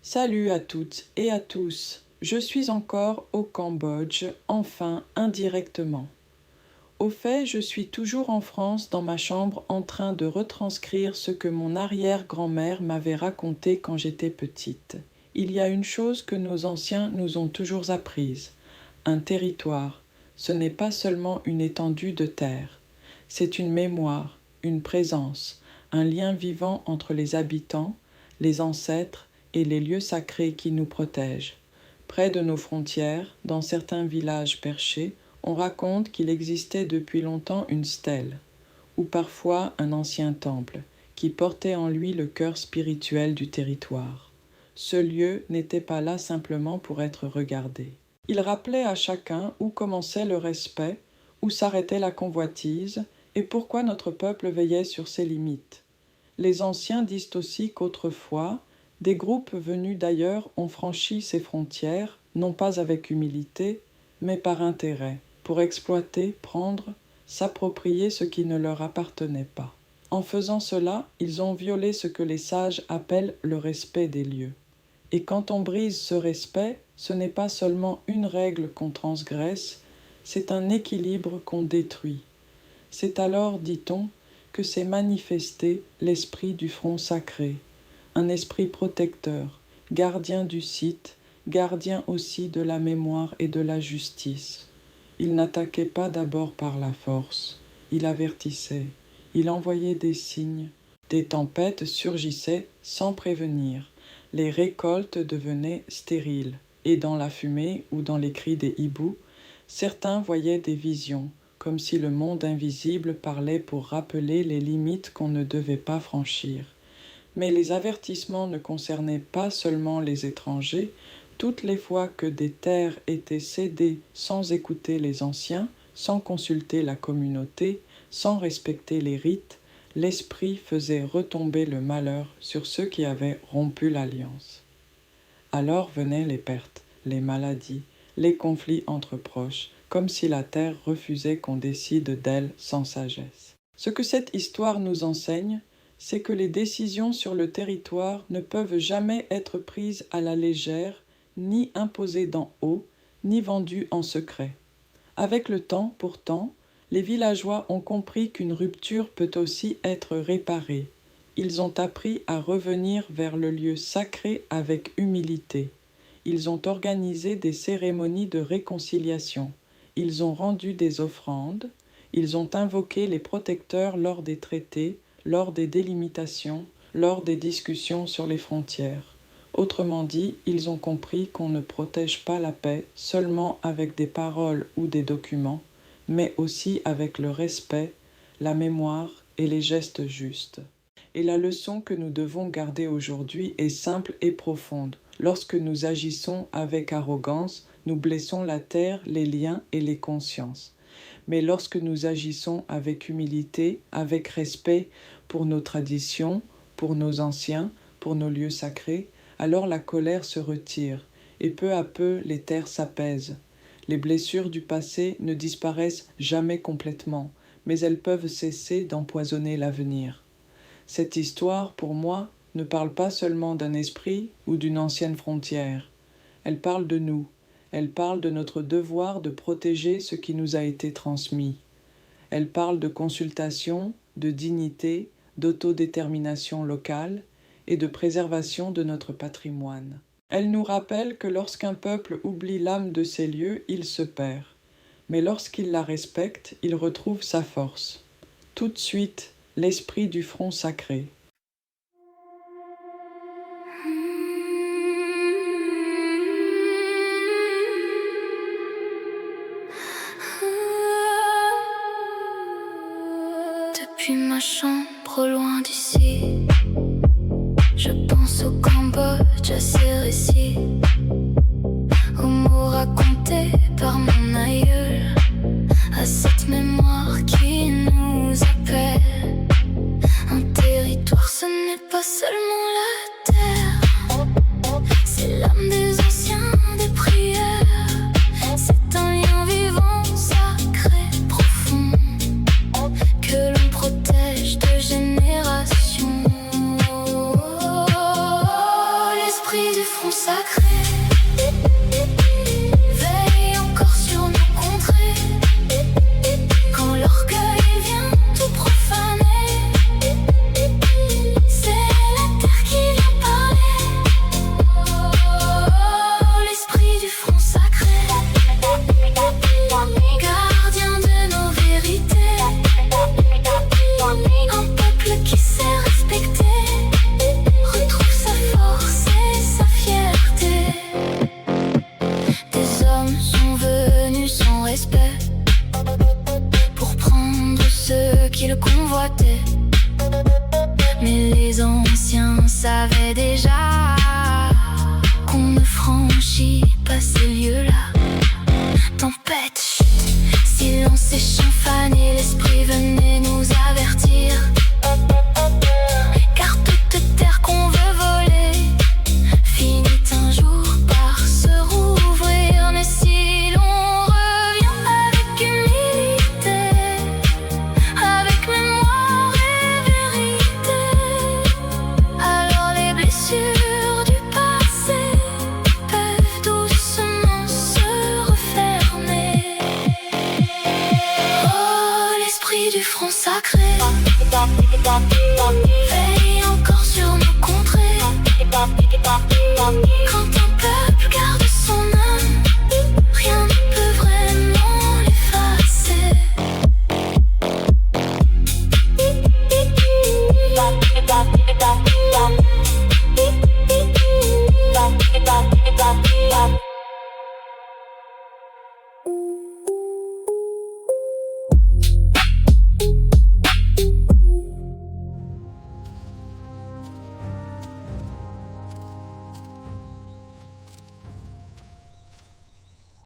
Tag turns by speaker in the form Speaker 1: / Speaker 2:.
Speaker 1: Salut à toutes et à tous. Je suis encore au Cambodge, enfin indirectement. Au fait, je suis toujours en France dans ma chambre en train de retranscrire ce que mon arrière-grand-mère m'avait raconté quand j'étais petite. Il y a une chose que nos anciens nous ont toujours apprise. Un territoire, ce n'est pas seulement une étendue de terre. C'est une mémoire, une présence, un lien vivant entre les habitants, les ancêtres et les lieux sacrés qui nous protègent. Près de nos frontières, dans certains villages perchés, on raconte qu'il existait depuis longtemps une stèle, ou parfois un ancien temple, qui portait en lui le cœur spirituel du territoire. Ce lieu n'était pas là simplement pour être regardé. Il rappelait à chacun où commençait le respect, où s'arrêtait la convoitise, et pourquoi notre peuple veillait sur ses limites. Les anciens disent aussi qu'autrefois, des groupes venus d'ailleurs ont franchi ces frontières, non pas avec humilité, mais par intérêt, pour exploiter, prendre, s'approprier ce qui ne leur appartenait pas. En faisant cela, ils ont violé ce que les sages appellent le respect des lieux. Et quand on brise ce respect, ce n'est pas seulement une règle qu'on transgresse, c'est un équilibre qu'on détruit. C'est alors, dit-on, que s'est manifesté l'esprit du front sacré, un esprit protecteur, gardien du site, gardien aussi de la mémoire et de la justice. Il n'attaquait pas d'abord par la force, il avertissait, il envoyait des signes, des tempêtes surgissaient sans prévenir, les récoltes devenaient stériles, et dans la fumée ou dans les cris des hiboux, certains voyaient des visions, comme si le monde invisible parlait pour rappeler les limites qu'on ne devait pas franchir. Mais les avertissements ne concernaient pas seulement les étrangers. Toutes les fois que des terres étaient cédées sans écouter les anciens, sans consulter la communauté, sans respecter les rites, l'esprit faisait retomber le malheur sur ceux qui avaient rompu l'alliance. Alors venaient les pertes, les maladies, les conflits entre proches, comme si la terre refusait qu'on décide d'elle sans sagesse. Ce que cette histoire nous enseigne, c'est que les décisions sur le territoire ne peuvent jamais être prises à la légère, ni imposées d'en haut, ni vendues en secret. Avec le temps, pourtant, les villageois ont compris qu'une rupture peut aussi être réparée. Ils ont appris à revenir vers le lieu sacré avec humilité. Ils ont organisé des cérémonies de réconciliation. Ils ont rendu des offrandes. Ils ont invoqué les protecteurs lors des traités, lors des délimitations, lors des discussions sur les frontières. Autrement dit, ils ont compris qu'on ne protège pas la paix seulement avec des paroles ou des documents, mais aussi avec le respect, la mémoire et les gestes justes. Et la leçon que nous devons garder aujourd'hui est simple et profonde. Lorsque nous agissons avec arrogance, nous blessons la terre, les liens et les consciences. Mais lorsque nous agissons avec humilité, avec respect pour nos traditions, pour nos anciens, pour nos lieux sacrés, alors la colère se retire et peu à peu les terres s'apaisent. Les blessures du passé ne disparaissent jamais complètement, mais elles peuvent cesser d'empoisonner l'avenir. Cette histoire, pour moi, ne parle pas seulement d'un esprit ou d'une ancienne frontière. Elle parle de nous. Elle parle de notre devoir de protéger ce qui nous a été transmis. Elle parle de consultation, de dignité, d'autodétermination locale et de préservation de notre patrimoine. Elle nous rappelle que lorsqu'un peuple oublie l'âme de ses lieux, il se perd. Mais lorsqu'il la respecte, il retrouve sa force. Tout de suite, l'esprit du front sacré.
Speaker 2: Depuis ma chambre loin d'ici, je pense au Cambodge, à ces récits, aux mots racontés par mon aïeul, à cette mémoire qui nous appelle. Un territoire, ce n'est pas seulement la terre, c'est l'âme des anciens, des prières. C'est un lien vivant, sacré, profond, que l'on protège de génération. L'esprit du qui le convoitaient. Mais les anciens savaient déjà qu'on ne franchit pas ces lieux-là. Tempête, chut, silence et chant fané, l'esprit venait nous avertir. Car toute terre qu'on veut voler finit un jour par se rouvrir. Mais si l'on revient avec humilité, avec mémoire et vérité, alors les blessures du passé peuvent doucement se refermer. Oh, l'esprit du front sacré veille encore sur nos contrées. Quand un peuple garde